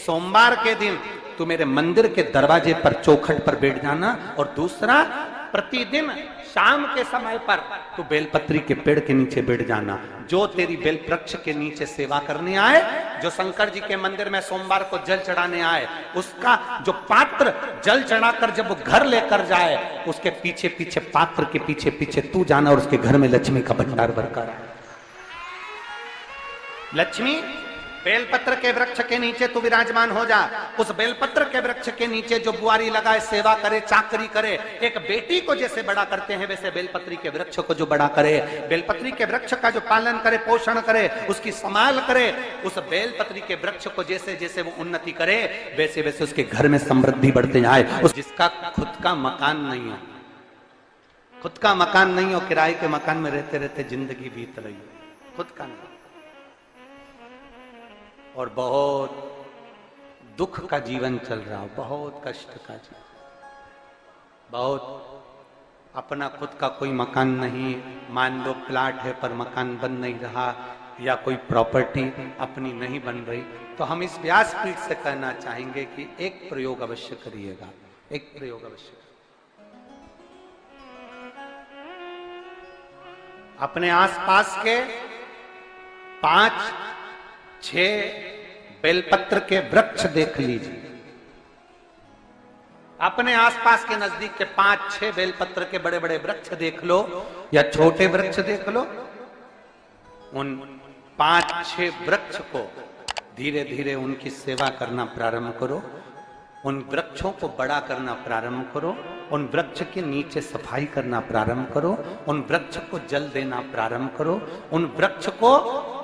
सोमवार के दिन तू मेरे मंदिर के दरवाजे पर चौखट पर बैठ जाना, और दूसरा प्रतिदिन शाम के समय पर तू बेलपत्री के पेड़ के नीचे बैठ जाना। जो तेरी बेल वृक्ष के नीचे सेवा करने आए, जो शंकर जी के मंदिर में सोमवार को जल चढ़ाने आए, उसका जो पात्र जल चढ़ाकर जब वो घर लेकर जाए, उसके पीछे पीछे, पात्र के पीछे पीछे तू जाना और उसके घर में लक्ष्मी का भंडार भरकर आए। लक्ष्मी बेलपत्र के वृक्ष के नीचे तू विराजमान हो जा। उस बेलपत्र के वृक्ष के नीचे जो बुआरी लगाए, सेवा करे, चाकरी करे, एक बेटी को जैसे बड़ा करते हैं वैसे बेलपत्री के वृक्ष को जो बड़ा करे, बेलपत्री के वृक्ष का जो पालन करे, पोषण करे, उसकी संभाल करे, उस बेलपत्री के वृक्ष को जैसे जैसे वो उन्नति करे, वैसे वैसे उसके घर में समृद्धि बढ़ते जाए। उस जिसका खुद का मकान नहीं हो, खुद का मकान नहीं हो, किराए के मकान में रहते रहते जिंदगी बीत रही हो, खुद का नहीं, और बहुत दुख का जीवन चल रहा हो, बहुत कष्ट का जीवन, बहुत अपना खुद का कोई मकान नहीं, मान लो प्लाट है पर मकान बन नहीं रहा, या कोई प्रॉपर्टी अपनी नहीं बन रही, तो हम इस व्यासपीठ से कहना चाहेंगे कि एक प्रयोग अवश्य करिएगा, एक प्रयोग अवश्य। अपने आसपास के 5-6 बेलपत्र के वृक्ष देख लीजिए, अपने आसपास के नजदीक के 5-6 बेलपत्र के बड़े बड़े वृक्ष देख लो, या छोटे वृक्ष देख लो। उन 5-6 वृक्ष को धीरे धीरे उनकी सेवा करना प्रारंभ करो, उन वृक्षों को बड़ा करना प्रारंभ करो, उन वृक्ष के नीचे सफाई करना प्रारंभ करो, उन वृक्ष को जल देना प्रारंभ करो, उन वृक्ष को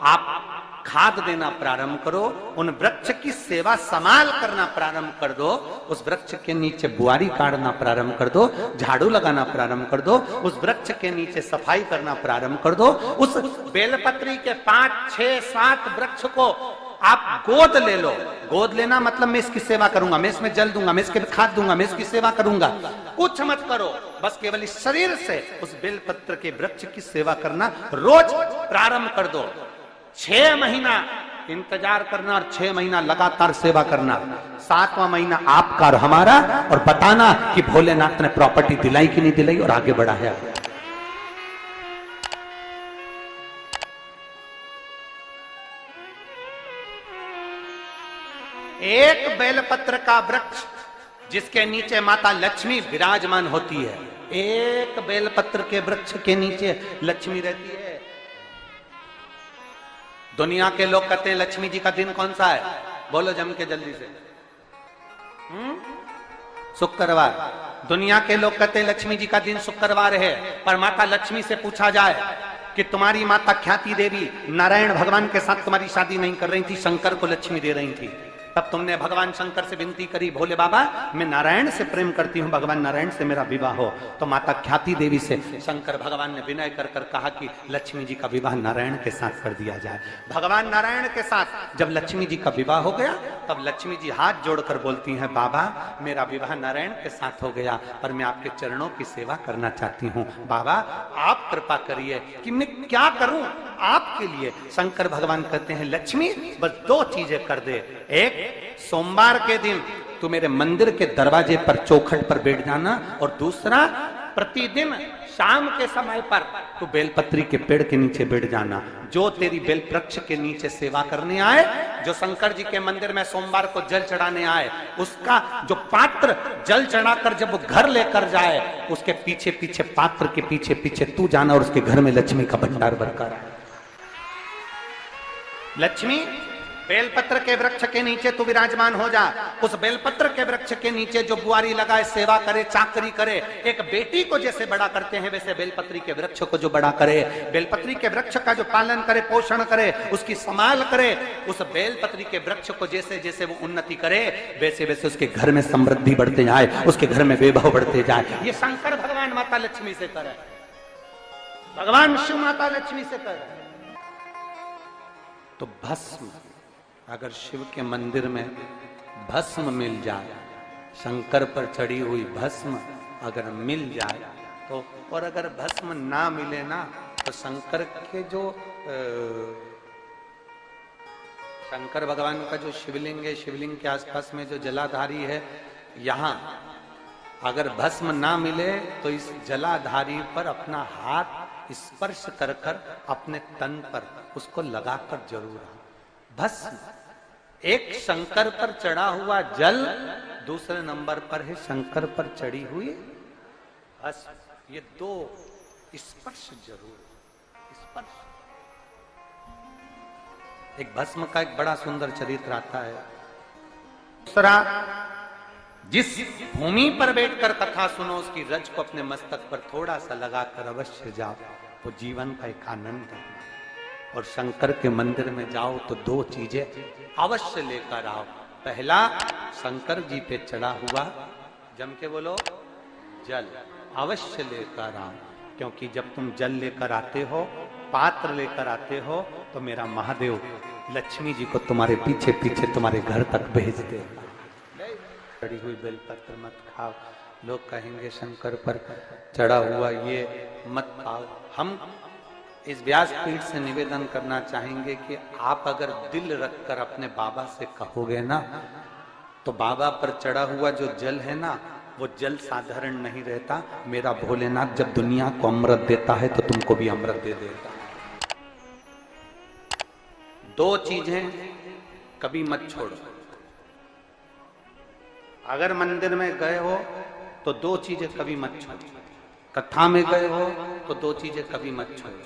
आप खाद देना प्रारंभ करो, उन वृक्ष की सेवा संभाल करना प्रारंभ कर दो, उस वृक्ष के नीचे बुआरी काटना प्रारंभ कर दो, झाड़ू लगाना प्रारंभ कर दो, उस वृक्ष के नीचे सफाई करना प्रारंभ कर दो। उस बेलपत्री के 5-6-7 वृक्ष को आप गोद ले लो। गोद लेना मतलब मैं इसकी सेवा करूंगा, मैं इसमें जल दूंगा, मैं इसके खाद दूंगा, मैं इसकी सेवा करूंगा, कुछ मत करो, बस केवल इस शरीर से उस बेलपत्र के वृक्ष की सेवा करना रोज प्रारंभ कर दो। 6 महीना इंतजार करना और 6 महीना लगातार सेवा करना, 7वां महीना आपका और हमारा, और बताना कि भोलेनाथ ने प्रॉपर्टी दिलाई कि नहीं दिलाई और आगे बढ़ा है। एक बेलपत्र का वृक्ष जिसके नीचे माता लक्ष्मी विराजमान होती है, एक बेलपत्र के वृक्ष के नीचे लक्ष्मी रहती है। दुनिया के लोग कहते हैं लक्ष्मी जी का दिन कौन सा है, बोलो जम के जल्दी से। शुक्रवार। दुनिया के लोग कहते हैं लक्ष्मी जी का दिन शुक्रवार है, पर माता लक्ष्मी से पूछा जाए कि तुम्हारी माता ख्याति देवी नारायण भगवान के साथ तुम्हारी शादी नहीं कर रही थी, शंकर को लक्ष्मी दे रही थी, तब तुमने भगवान शंकर से विनती करी, भोले बाबा मैं नारायण से प्रेम करती हूँ, भगवान नारायण से मेरा विवाह हो। तो माता ख्याति देवी से शंकर भगवान ने विनय कर कर कहा कि लक्ष्मी जी का विवाह नारायण के साथ कर दिया जाए। भगवान नारायण के साथ जब लक्ष्मी जी का विवाह हो गया, तब लक्ष्मी जी हाथ जोड़कर बोलती हैं, बाबा मेरा विवाह नारायण के साथ हो गया, पर मैं आपके चरणों की सेवा करना चाहती हूँ, बाबा आप कृपा करिए कि मैं क्या करूं आपके लिए। शंकर भगवान कहते हैं, लक्ष्मी बस 2 चीजें कर दे, एक सोमवार के दिन तू मेरे मंदिर के दरवाजे पर चौखट पर बैठ जाना, और दूसरा प्रतिदिन शाम के समय पर तू बेलपत्री के पेड़ के नीचे बैठ जाना। जो तेरी बेल वृक्ष के नीचे सेवा करने आए, जो शंकर जी के मंदिर में सोमवार को जल चढ़ाने आए, उसका जो पात्र जल चढ़ाकर जब वो घर लेकर जाए, उसके पीछे पीछे, पात्र के पीछे पीछे तू जाना और उसके घर में लक्ष्मी का भंडार भरकर आए। लक्ष्मी बेलपत्र के वृक्ष के नीचे तू विराजमान हो जा। उस बेलपत्र के वृक्ष के नीचे जो बुआरी लगाए, सेवा करे, चाकरी करे, एक बेटी को जैसे बड़ा करते हैं वैसे बेलपत्री के वृक्ष को जो बड़ा करे, बेलपत्री के वृक्ष का जो पालन करे, पोषण करे, उसकी संभाल करे, उस बेलपत्री के वृक्ष को जैसे जैसे वो उन्नति करे, वैसे वैसे उसके घर में समृद्धि बढ़ते जाए, उसके घर में वैभव बढ़ते जाए। ये शंकर भगवान माता लक्ष्मी से करे, भगवान शिव माता लक्ष्मी से करे। तो भस्म, अगर शिव के मंदिर में भस्म मिल जाए, शंकर पर चढ़ी हुई भस्म अगर मिल जाए तो, और अगर भस्म ना मिले ना, तो शंकर के जो शंकर भगवान का जो शिवलिंग है, शिवलिंग के आसपास में जो जलाधारी है, यहाँ अगर भस्म ना मिले तो इस जलाधारी पर अपना हाथ स्पर्श कर कर अपने तन पर उसको लगाकर जरूर भस्म। एक शंकर पर चढ़ा हुआ जल, दूसरे नंबर पर है शंकर पर चढ़ी हुई भस्म। ये दो स्पर्श जरूर, स्पर्श। एक भस्म का एक बड़ा सुंदर चरित्र आता है। दूसरा, जिस भूमि पर बैठकर कथा सुनो उसकी रज को अपने मस्तक पर थोड़ा सा लगाकर अवश्य जाओ, तो जीवन का एक आनंद है। और शंकर के मंदिर में जाओ तो दो चीजें अवश्य लेकर आओ। पहला, शंकर जी पे चढ़ा हुआ, जम के बोलो, जल अवश्य लेकर आओ। क्योंकि जब तुम जल लेकर आते हो, पात्र लेकर आते हो, तो मेरा महादेव लक्ष्मी जी को तुम्हारे पीछे पीछे तुम्हारे घर तक भेज देगा। चढ़ी हुई बेलपत्र मत खाओ, लोग कहेंगे शंकर पर चढ़ा हुआ ये मत खाओ। हम इस व्यासपीठ से निवेदन करना चाहेंगे कि आप अगर दिल रखकर अपने बाबा से कहोगे ना, तो बाबा पर चढ़ा हुआ जो जल है ना, वो जल साधारण नहीं रहता। मेरा भोलेनाथ जब दुनिया को अमृत देता है तो तुमको भी अमृत दे देता है। दो चीजें कभी मत छोड़ो। अगर मंदिर में गए हो तो दो चीजें कभी मत छोड़ो। कथा में गए हो तो दो चीजें कभी मत छोड़ो।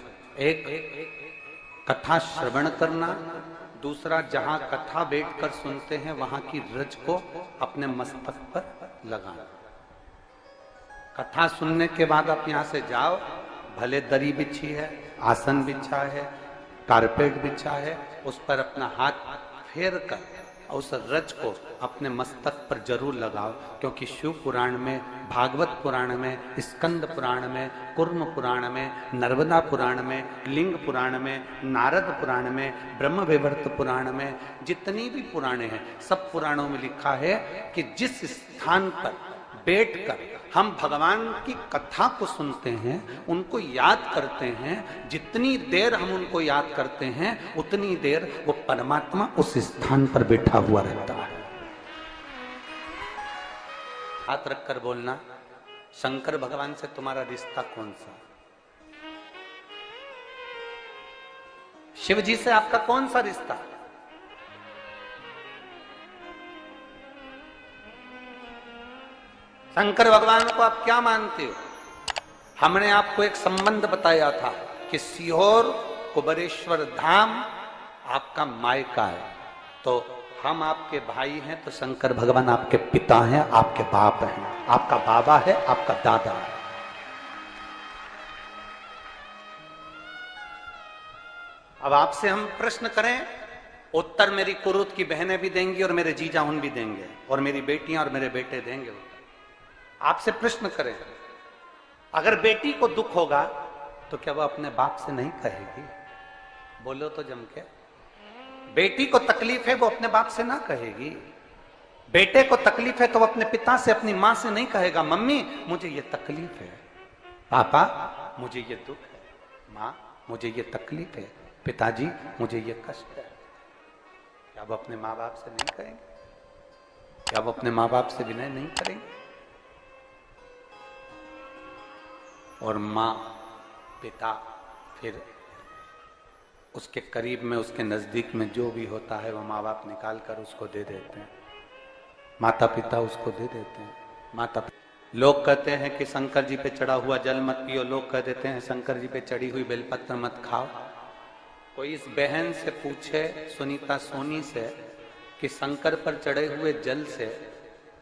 एक, कथा श्रवण करना। दूसरा, जहां कथा बैठकर सुनते हैं वहां की रज को अपने मस्तक पर लगाना। कथा सुनने के बाद आप यहां से जाओ, भले दरी बिछी है, आसन बिछा है, कारपेट बिछा है, उस पर अपना हाथ फेर कर उस रज को अपने मस्तक पर जरूर लगाओ। क्योंकि शिव पुराण में, भागवत पुराण में, स्कंद पुराण में, कुर्म पुराण में, नर्मदा पुराण में, लिंग पुराण में, नारद पुराण में, ब्रह्म वैवर्त पुराण में, जितनी भी पुराणे हैं, सब पुराणों में लिखा है कि जिस स्थान पर बैठकर हम भगवान की कथा को सुनते हैं, उनको याद करते हैं, जितनी देर हम उनको याद करते हैं उतनी देर वो परमात्मा उस स्थान पर बैठा हुआ रहता है। हाथ रखकर बोलना, शंकर भगवान से तुम्हारा रिश्ता कौन सा? शिव जी से आपका कौन सा रिश्ता? शंकर भगवान को आप क्या मानते हो? हमने आपको एक संबंध बताया था कि सीहोर कुबेरेश्वर धाम आपका मायका है, तो हम आपके भाई हैं, तो शंकर भगवान आपके पिता हैं, आपके बाप हैं, आपका बाबा है, आपका दादा है। अब आपसे हम प्रश्न करें, उत्तर मेरी कुरुत की बहनें भी देंगी और मेरे जीजा उन भी देंगे और मेरी बेटियां और मेरे बेटे देंगे। आपसे प्रश्न करें, अगर बेटी को दुख होगा तो क्या वो अपने बाप से नहीं कहेगी? बोलो तो जम के। बेटी को तकलीफ है, वो अपने बाप से ना कहेगी। बेटे को तकलीफ है तो वो अपने पिता से, अपनी मां से नहीं कहेगा, मम्मी मुझे ये तकलीफ है, पापा मुझे ये दुख है, मां मुझे ये तकलीफ है, पिताजी मुझे ये कष्ट है। क्या वो अपने माँ बाप से नहीं कहेंगे? क्या वो अपने माँ बाप से विनय नहीं करेंगे? और माँ, पिता, फिर उसके करीब में, उसके नजदीक में जो भी होता है वो माँ बाप निकाल कर उसको दे देते हैं, माता पिता उसको दे देते हैं। माता लोग कहते हैं कि शंकर जी पे चढ़ा हुआ जल मत पियो, लोग कह देते हैं शंकर जी पे चढ़ी हुई बेलपत्र मत खाओ। कोई इस बहन से पूछे, सुनीता सोनी से, कि शंकर पर चढ़े हुए जल से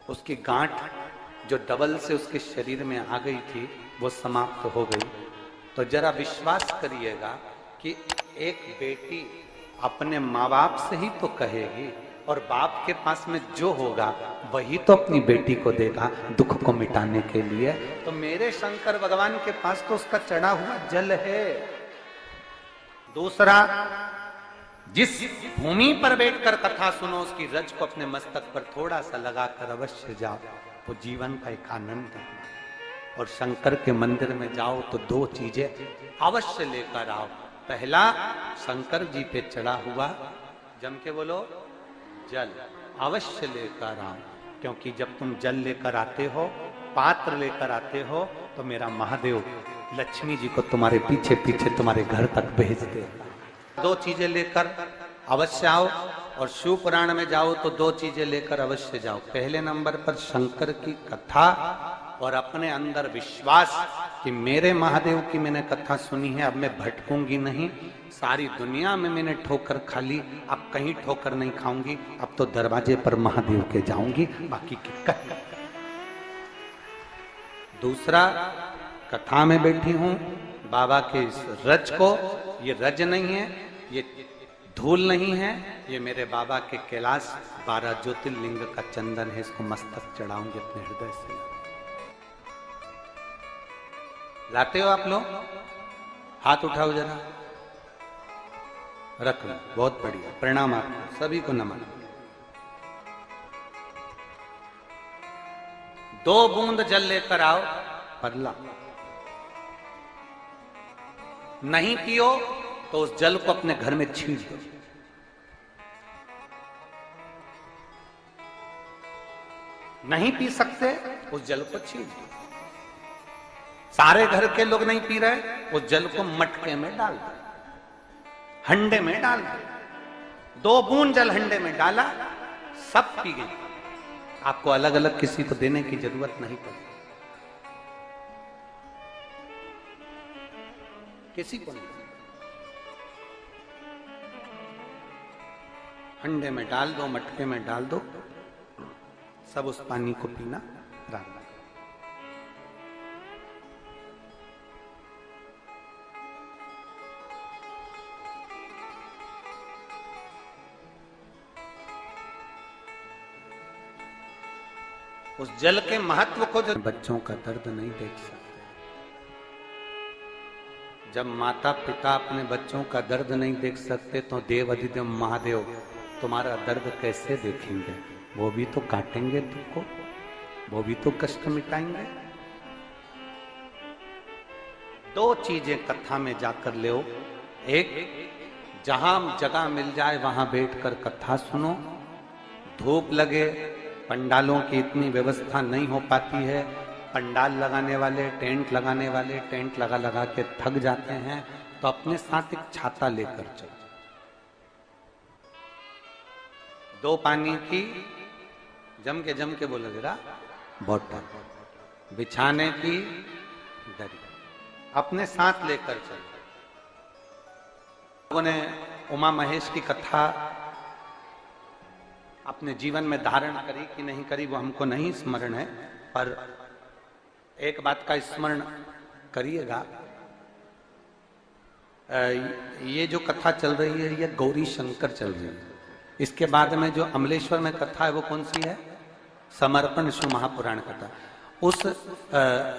उसकी गांठ जो डबल से उसके शरीर में आ गई थी वो समाप्त हो गई, तो जरा विश्वास करिएगा कि एक बेटी अपने माँ बाप से ही तो कहेगी, और बाप के पास में जो होगा वही तो अपनी बेटी को देगा दुख को मिटाने के लिए। तो मेरे शंकर भगवान के पास तो उसका चढ़ा हुआ जल है। दूसरा, जिस भूमि पर बैठकर कथा सुनो उसकी रज को अपने मस्तक पर थोड़ा सा लगाकर अवश्य जाओ, तो जीवन का एक आनंद है। और शंकर के मंदिर में जाओ तो दो चीजें अवश्य लेकर आओ। पहला, शंकर जी पे चढ़ा हुआ जम के बोलो, जल अवश्य लेकर आओ, क्योंकि जब तुम जल लेकर आते हो, पात्र लेकर आते हो, तो मेरा महादेव लक्ष्मी जी को तुम्हारे पीछे पीछे तुम्हारे घर तक भेजते हैं। दो चीजें लेकर अवश्य आओ, और शिव पुराण में जाओ तो दो चीजें लेकर अवश्य जाओ। पहले नंबर पर शंकर की कथा और अपने अंदर विश्वास कि मेरे महादेव की मैंने कथा सुनी है, अब मैं भटकूंगी नहीं। सारी दुनिया में मैंने ठोकर खा ली, अब कहीं ठोकर नहीं खाऊंगी, अब तो दरवाजे पर महादेव के जाऊंगी, बाकी की कहीं। दूसरा, कथा में बैठी हूं बाबा के इस रज को, ये रज नहीं है, ये धूल नहीं है, ये मेरे बाबा के कैलाश 12 ज्योतिर्लिंग का चंदन है, इसको मस्तक चढ़ाऊंगी अपने हृदय से। लाते हो आप लोग? हाथ उठाओ जरा, रख लो, बहुत बढ़िया, प्रणाम आपको सभी को, नमन। 2 बूंद जल लेकर आओ, पगला नहीं पियो तो उस जल को अपने घर में छींट दो। नहीं पी सकते उस जल को छींट दो। सारे घर के लोग नहीं पी रहे, उस जल को मटके में डाल दो, हंडे में डाल दो। 2 बूंद जल हंडे में डाला, सब पी गई। आपको अलग अलग किसी को देने की जरूरत नहीं पड़ी, किसी को नहीं। हंडे में डाल दो, मटके में डाल दो, सब उस पानी को पीना रात। उस जल के महत्व को जो बच्चों का दर्द नहीं देख सकते, जब माता पिता अपने बच्चों का दर्द नहीं देख सकते तो देव अधिदेव महादेव तुम्हारा दर्द कैसे देखेंगे? वो भी तो काटेंगे तुमको, वो भी तो कष्ट मिटाएंगे। 2 चीजें कथा में जाकर ले, एक जहां जगह मिल जाए वहां बैठकर कथा सुनो। धूप लगे, पंडालों की इतनी व्यवस्था नहीं हो पाती है, पंडाल लगाने वाले, टेंट लगाने वाले टेंट लगा लगा के थक जाते हैं, तो अपने साथ एक छाता लेकर चलो। 2 पानी की जम के बोलो जरा, बोतल, बिछाने की दरी अपने साथ लेकर चलो। लोगों ने उमा महेश की कथा अपने जीवन में धारण करी कि नहीं करी वो हमको नहीं स्मरण है, पर एक बात का स्मरण करिएगा, ये जो कथा चल रही है ये गौरी शंकर चल रही है। इसके बाद में जो अमलेश्वर में कथा है वो कौन सी है? समर्पण शिव महापुराण कथा। उस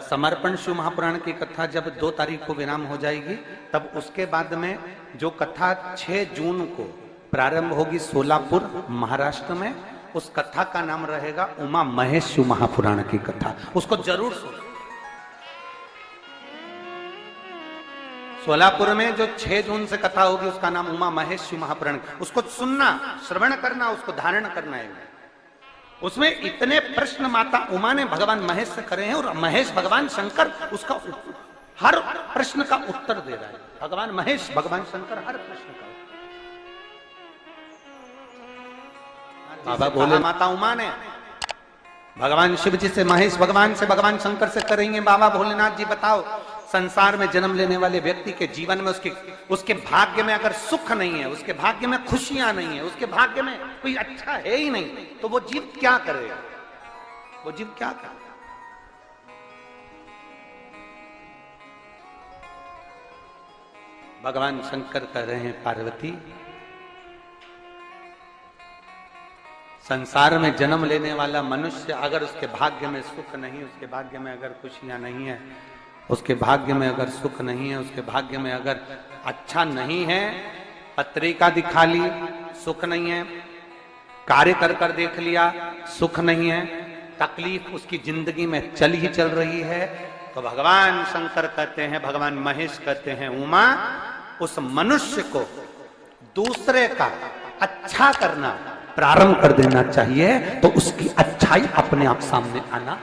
समर्पण शिव महापुराण की कथा जब 2 तारीख को विराम हो जाएगी, तब उसके बाद में जो कथा 6 जून को प्रारंभ होगी सोलापुर महाराष्ट्र में, उस कथा का नाम रहेगा उमा महेश शिव महापुराण की कथा। उसको जरूर सुनो। सोलापुर में जो 6 जून से कथा होगी उसका नाम उमा महेश शिव महापुराण, उसको सुनना, श्रवण करना, उसको धारण करना है। उसमें इतने प्रश्न माता उमा ने भगवान महेश से करे हैं, और महेश भगवान शंकर उसका हर प्रश्न का उत्तर दे रहा है। भगवान महेश भगवान शंकर हर प्रश्न का। बाबा बोले माता उमा ने भगवान शिव जी से, महेश भगवान से, भगवान शंकर से करेंगे, बाबा भोलेनाथ जी बताओ, संसार में जन्म लेने वाले व्यक्ति के जीवन में उसके भाग्य में अगर सुख नहीं है, उसके भाग्य में खुशियां नहीं है, उसके भाग्य में कोई अच्छा है ही नहीं, तो वो जीव क्या करेगा? वो जीव क्या करेगा? भगवान शंकर कह रहे हैं, पार्वती, संसार में जन्म लेने वाला मनुष्य अगर उसके भाग्य में सुख नहीं, उसके भाग्य में अगर खुशियां नहीं है, उसके भाग्य में अगर सुख नहीं है, उसके भाग्य में अगर अच्छा नहीं है, पत्रिका दिखा ली सुख नहीं है, कार्य कर कर देख लिया सुख नहीं है, तकलीफ उसकी जिंदगी में चल ही चल रही है, तो भगवान शंकर कहते हैं, भगवान महेश कहते हैं, उमा, उस मनुष्य को दूसरे का अच्छा करना प्रारंभ कर देना चाहिए, तो उसकी अच्छाई अपने आप सामने आना